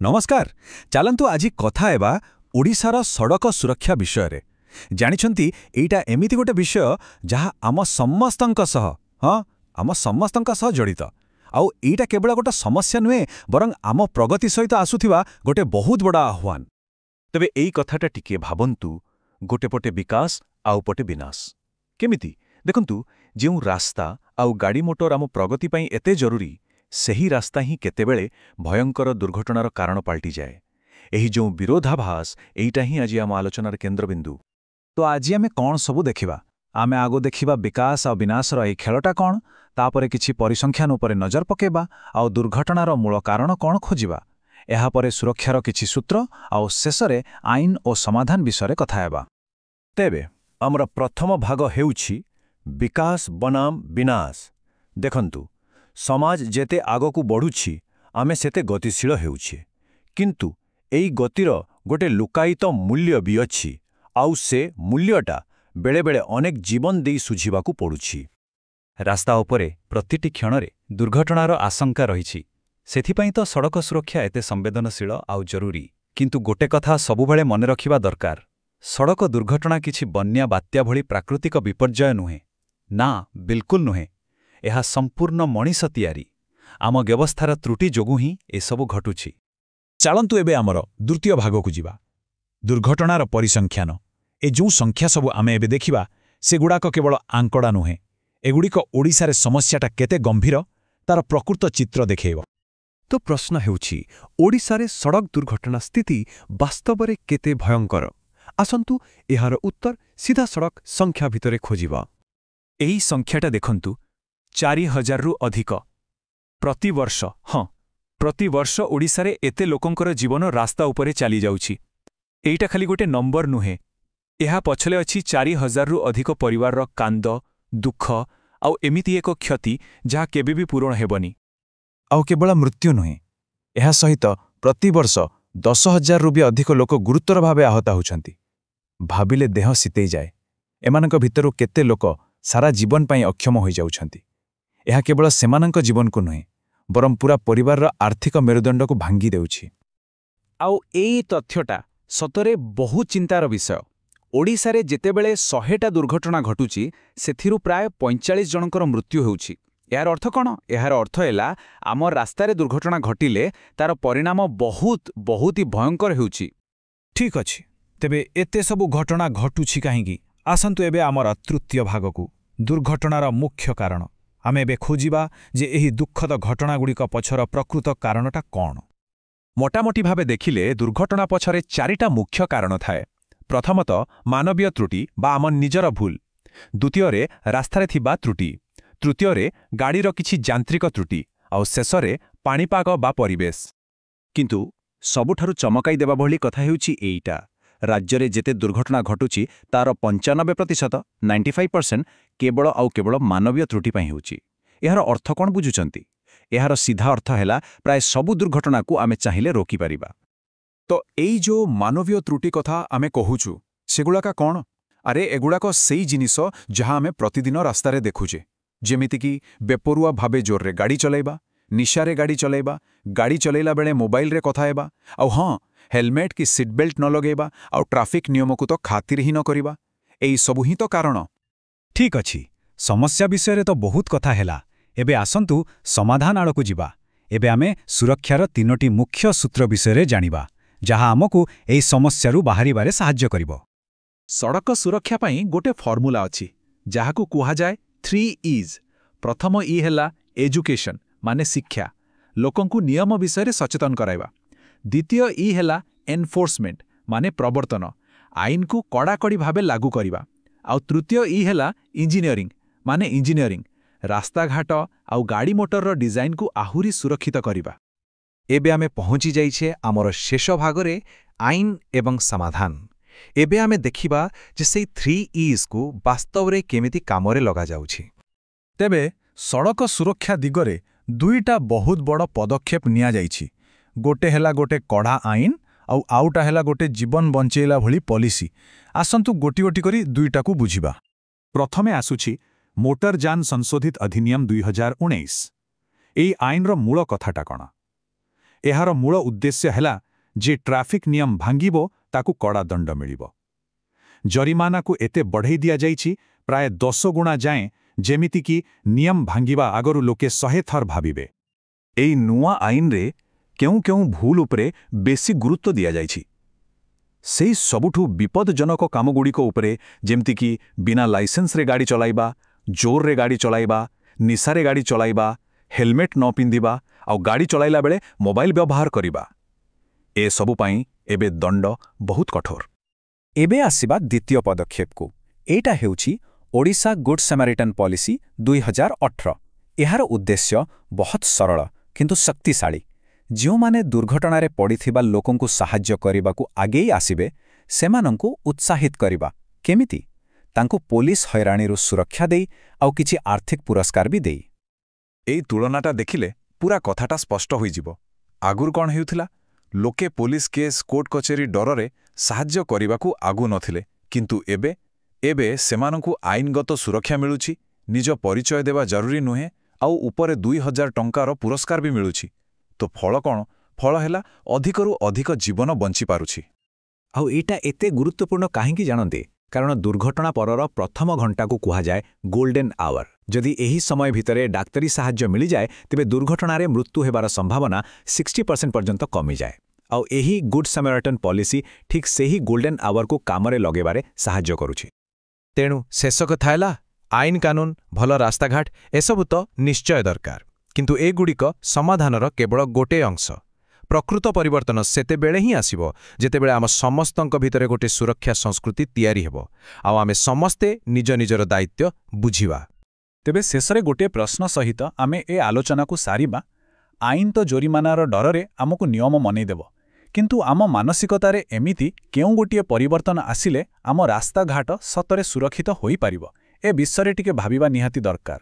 नमस्कार चलतु आज कथा हेबा ओडिशार सड़क सुरक्षा विषय जानिछंती एटा एमिति गोटे विषय जहाँ आम समस्तंक सह आम समस्तंक सह जड़ित आउ एटा केवल गोटे समस्या नुहे बरं आम प्रगति सहित आसुथिबा गोटे बहुत बड़ा आह्वान। तेबे एई कथाटा टिके भाबंतु गोटे पटे विकास आउ पटे विनाश केमिति देखंतु जेउ रास्ता आउ गाड़ी मोटर आम प्रगति पई एते जरूरी सही रास्ता ही केतेबेले भयंकर दुर्घटनार कारण पाल्टी जाए। एही जो विरोधाभास एइटा ही आज आम आलोचनार केन्द्रबिंदु। तो आज आमे कौन सबू देखिबा आमे आगो देखिबा विकास आ विनाशर एई खेलटा कौन तापरे किछि परिसंख्यान उपरे नजर पकेबा आउ दुर्घटनार मूल कारण कौन खोजिबा एहा परे सुरक्षार किछि सूत्र आउ शेषरे आईन ओ समाधान विषय कथा हेबा। तेबे आमर प्रथम भाग हेउछि विकास बनाम विनाश। देखंतु समाज जेते आगकू बढ़ुछि आमे सेते गतिशील हेउछि किंतु एई गतिर गोटे लुकायित मूल्य भी अछि आउ से मूल्यटा बेले बेले अनेक जीवन देई सुझिबाकू पड़ुछि। रास्ता उपरे प्रतिटी क्षणरे दुर्घटनार आशंका रहिछि सेथिपई तो सड़क सुरक्षा एते संवेदनशील आउ जरूरी। किंतु गोटे कथा सबुबेले मने रखिबा दरकार सड़क दुर्घटना किछि बन्या बात्या भली प्राकृतिक विपर्यय नुहे ना बिल्कुल नुहे एहा संपूर्ण मनीष तैयारी आम व्यवस्थार त्रुटि जोगु ही एसबु घटुछि। चलतु एबे आमर द्वितीय भागकू जिबा दुर्घटनार परिसंख्यान। ए जो संख्या सबु आमे एबे देखिबा सेगुड़ाक केवल आंकड़ा नुहे एगुड़िक ओडिशारे समस्याटा केते गंभीर तार प्रकृत चित्र देखेइबो। तो प्रश्न हेउछि ओडिशारे सड़क दुर्घटना स्थिति वास्तवरे केते भयंकर। आसंतु एहार उत्तर सीधा सड़क संख्या भितरे खोजिबा। एही संख्याटा देखंतु 4000 रु अधिक प्रतिवर्ष। प्रतिवर्ष ओडिशारे एते लोकंकर जीवन रास्ता उपरे चली जाउछि। एइटा खाली गोटे नंबर नुहे एहा पछले अछि 4000 रु अधिक परिवारर कांद दुख आउ एमिति एक क्षति जहा केबे भी पूरण हेबनी। आउ केवल मृत्यु नुहे एहा सहित प्रतिवर्ष 10,000 रु भी अधिक लोक गुरुतर भावे आहत होउछंती। भाबिले देह सितेई जाए एमानक भितरु केते लोक सारा जीवन पई अक्षम होई जाउछंती। एहा केवल सेमानक जीवन को नुहे बरं पूरा परिवारर आर्थिक मेरुदंड को भांगी देउछि। आउ एई तथ्यटा सतरे बहु चिंतार विषय। ओडिशारे जेतेबेले 100टा दुर्घटना घटुछि सेथिरु प्राय 45 जनकर मृत्यु हेउछि। यार अर्थ कौन? यार अर्थ हैला आम रास्तारे दुर्घटना घटिले तार परिणाम बहुत ही भयंकर हेउछि। ठीक अछि तेबे एते सबु घटना घटुछि काहेकि आसंतु एबे आमर तृतीय भागकू दुर्घटनार मुख्य कारण। आमे एबे खोजिबा जे एही दुःखद घटनागुड़िक पछर प्रकृत कारणटा कौन। मोटामोटी भावे देखिले दुर्घटना पछरे 4टा मुख्य कारण थाए। प्रथमतः मानवीय त्रुटि बा आम निजर भूल, द्वितीयरे रास्तारे थिबा त्रुटि, तृतीयरे गाड़ीर किछि यांत्रिक त्रुटि आउ शेषरे पाणीपाग बा परिवेश। किंतु सबुठारु चमकाई देबा भली कथा हेउछि एइटा राज्यरे जेते दुर्घटना घटुछि तार 95% 95% केवल मानवीय त्रुटि पई हेउछि। एहार अर्थ कोन बुझुचंती? एहार सीधा अर्थ हैला प्राय सबु दुर्घटना को आमे चाहिले रोकी परिबा। तो एई जो मानवीय त्रुटि कथा आमे कहूछु सेगुड़ाका कौन? अरे एगुड़ाक सेई जिनिस जहाँ आमे प्रतिदिन रास्तारे देखुचे जेमिति कि बेपरुआ भावे जोर्रे गाड़ी चलाइबा, निशारे गाड़ी चलाइबा, गाड़ी चलैला बेले मोबाइल रे कथा हेबा, आउ हाँ हेलमेट की सीट बेल्ट न लगेबा आउ ट्राफिक नियम को तो खातिर ही न करिबा। एई सबु ही तो कारण। ठीक अछि समस्या विषय तो बहुत कथा हेला एबे आसंतु समाधान आड़कू जिबा। एबे आमे सुरक्षार 3टी मुख्य सूत्र विषय जानिबा जहाँ आमको एई समस्यारू बाहरिबारे साहाय्य करिबो। सड़क सुरक्षा पई गोटे फॉर्मूला अछि जहाकू कुहा जाय 3 E's। प्रथम ई हेला एजुकेशन माने शिक्षा लोकंकु नियम विषय सचेतन कराइबा। द्वितीय ई हेला एनफोर्समेंट माने प्रवर्तन आईन को कड़ाकड़ी भावे लागू करिबा। आउ तृतीय ई हेला इंजीनियरिंग माने इंजीनियरिंग रास्ता घाट आउ गाड़ी मोटर डिजाइन को आहुरी सुरक्षित करिबा। एबे आमे पहुंची जाइछे आमर शेष भागरे आईन एवं समाधान। एबे आमे देखिबा जे सेई 3 E's को वास्तवरे केमिति कामरे लगा जाउछि। तेबे सड़क सुरक्षा दिगरे 2टा बहुत बड़ पदक्षेप निया जाइछि। गोटे हेला गोटे कड़ा आईन आउ आउटा हेला गोटे जीवन बंचेला भली पॉलिसी। आसंतु गोटी गोटी करी 2टा को बुझिबा। प्रथमे आसुछि मोटरयान संशोधित अधिनियम 2019। एई आईनर मूल कथाटा कण? ଏହାର ମୂଳ ଉଦ୍ଦେଶ୍ୟ ହେଲା ଯେ ଟ୍ରାଫିକ୍ ନିୟମ ଭାଙ୍ଗିବ ତାକୁ କଡ଼ା ଦଣ୍ଡ ମିଳିବ। ଜରିମାନାକୁ ଏତେ ବଢ଼େଇ ଦିଆଯାଇଛି ପ୍ରାୟ 10 ଗୁଣା ଯାଏଁ, ଯେମିତିକି ନିୟମ ଭାଙ୍ଗିବା ଆଗରୁ ଲୋକେ 100 ଥର ଭାବିବେ। ଏହି ନୂଆ ଆଇନରେ କେଉଁ କେଉଁ ଭୁଲ ଉପରେ ବେଶୀ ଗୁରୁତ୍ୱ ଦିଆଯାଇଛି? ସେହି ସବୁଠୁ ବିପଦଜନକ କାମଗୁଡ଼ିକ ଉପରେ, ଯେମିତିକି ବିନା ଲାଇସେନ୍ସରେ ଗାଡ଼ି ଚଳାଇବା, ଜୋରରେ ଗାଡ଼ି ଚଳାଇବା, ନିଶାରେ ଗାଡ଼ି ଚଳାଇବା, ହେଲମେଟ୍ ନ ପିନ୍ଧିବା ଆଉ ଗାଡ଼ି ଚଳାଇଲା ବେଳେ ମୋବାଇଲ ବ୍ୟବହାର କରିବା। ଏସବୁ ପାଇଁ ଏବେ ଦଣ୍ଡ ବହୁତ କଠୋର। ଏବେ ଆସିବା ଦ୍ୱିତୀୟ ପଦକ୍ଷେପକୁ। ଏଇଟା ହେଉଛି ଓଡ଼ିଶା ଗୁଡ୍ ସାମାରିଟାନ୍ ପଲିସି 2018। ଏହାର ଉଦ୍ଦେଶ୍ୟ ବହୁତ ସରଳ କିନ୍ତୁ ଶକ୍ତିଶାଳୀ। ଯେଉଁମାନେ ଦୁର୍ଘଟଣାରେ ପଡ଼ିଥିବା ଲୋକଙ୍କୁ ସାହାଯ୍ୟ କରିବାକୁ ଆଗେଇ ଆସିବେ, ସେମାନଙ୍କୁ ଉତ୍ସାହିତ କରିବା। କେମିତି? ତାଙ୍କୁ ପୋଲିସ ହଇରାଣୀରୁ ସୁରକ୍ଷା ଦେଇ ଆଉ କିଛି ଆର୍ଥିକ ପୁରସ୍କାର ବି ଦେଇ। ଏଇ ତୁଳନାଟା ଦେଖିଲେ ପୁରା କଥାଟା ସ୍ପଷ୍ଟ ହୋଇଯିବ। ଆଗରୁ କ'ଣ ହେଉଥିଲା? ଲୋକେ ପୋଲିସ କେସ୍, କୋର୍ଟ କଚେରୀ ଡରରେ ସାହାଯ୍ୟ କରିବାକୁ ଆଗୁ ନଥିଲେ, କିନ୍ତୁ ଏବେ ସେମାନଙ୍କୁ ଆଇନଗତ ସୁରକ୍ଷା ମିଳୁଛି, ନିଜ ପରିଚୟ ଦେବା ଜରୁରୀ ନୁହେଁ, ଆଉ ଉପରେ 2000 ଟଙ୍କାର ପୁରସ୍କାର ବି ମିଳୁଛି। ତ ଫଳ କ'ଣ? ଫଳ ହେଲା ଅଧିକରୁ ଅଧିକ ଜୀବନ ବଞ୍ଚିପାରୁଛି। ଆଉ ଏଇଟା ଏତେ ଗୁରୁତ୍ୱପୂର୍ଣ୍ଣ କାହିଁକି ଜାଣନ୍ତି? କାରଣ ଦୁର୍ଘଟଣା ପରର ପ୍ରଥମ ଘଣ୍ଟାକୁ କୁହାଯାଏ ଗୋଲ୍ଡେନ୍ ଆୱାର। ଯଦି ଏହି ସମୟ ଭିତରେ ଡାକ୍ତରୀ ସାହାଯ୍ୟ ମିଳିଯାଏ, ତେବେ ଦୁର୍ଘଟଣାରେ ମୃତ୍ୟୁ ହେବାର ସମ୍ଭାବନା 60% ପର୍ଯ୍ୟନ୍ତ କମିଯାଏ। ଆଉ ଏହି ଗୁଡ୍ ସାମାରିଟାନ୍ ପଲିସି ଠିକ୍ ସେହି ଗୋଲ୍ଡେନ୍ ଆୱାରକୁ କାମରେ ଲଗେଇବାରେ ସାହାଯ୍ୟ କରୁଛି। ତେଣୁ ଶେଷ କଥା ହେଲା, ଆଇନ କାନୁନ, ଭଲ ରାସ୍ତାଘାଟ ଏସବୁ ତ ନିଶ୍ଚୟ ଦରକାର, କିନ୍ତୁ ଏଗୁଡ଼ିକ ସମାଧାନର କେବଳ ଗୋଟିଏ ଅଂଶ। ପ୍ରକୃତ ପରିବର୍ତ୍ତନ ସେତେବେଳେ ହିଁ ଆସିବ ଯେତେବେଳେ ଆମ ସମସ୍ତଙ୍କ ଭିତରେ ଗୋଟିଏ ସୁରକ୍ଷା ସଂସ୍କୃତି ତିଆରି ହେବ, ଆଉ ଆମେ ସମସ୍ତେ ନିଜ ନିଜର ଦାୟିତ୍ୱ ବୁଝିବା। ତେବେ ଶେଷରେ ଗୋଟିଏ ପ୍ରଶ୍ନ ସହିତ ଆମେ ଏ ଆଲୋଚନାକୁ ସାରିବା। ଆଇନ ତ ଜୋରିମାନାର ଡରରେ ଆମକୁ ନିୟମ ମନେଇଦେବ, କିନ୍ତୁ ଆମ ମାନସିକତାରେ ଏମିତି କେଉଁ ଗୋଟିଏ ପରିବର୍ତ୍ତନ ଆସିଲେ ଆମ ରାସ୍ତାଘାଟ ସତରେ ସୁରକ୍ଷିତ ହୋଇପାରିବ? ଏ ବିଷୟରେ ଟିକେ ଭାବିବା ନିହାତି ଦରକାର।